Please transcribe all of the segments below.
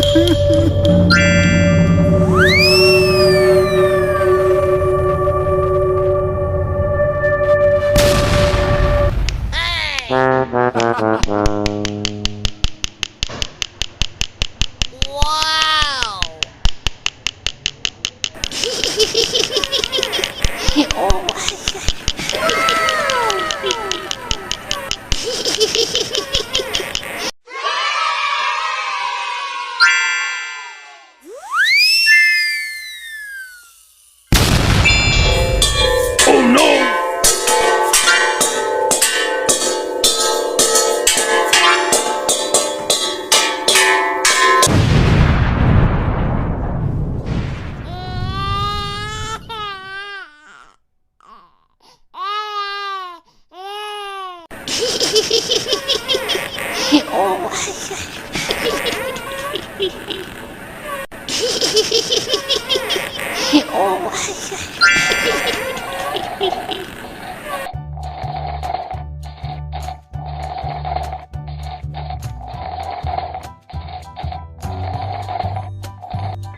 Wow! Oh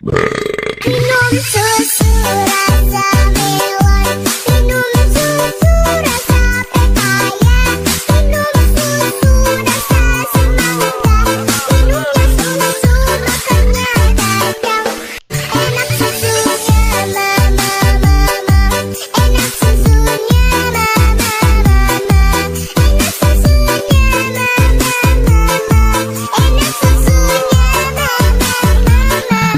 Minum susu rasa melon, minum susu rasa pepaya, minum susu rasa semangka, minumnya susu makannya kacang. Enak susunya mama mama, enak susunya mama mama, enak susunya mama mama, enak susunya mama mama.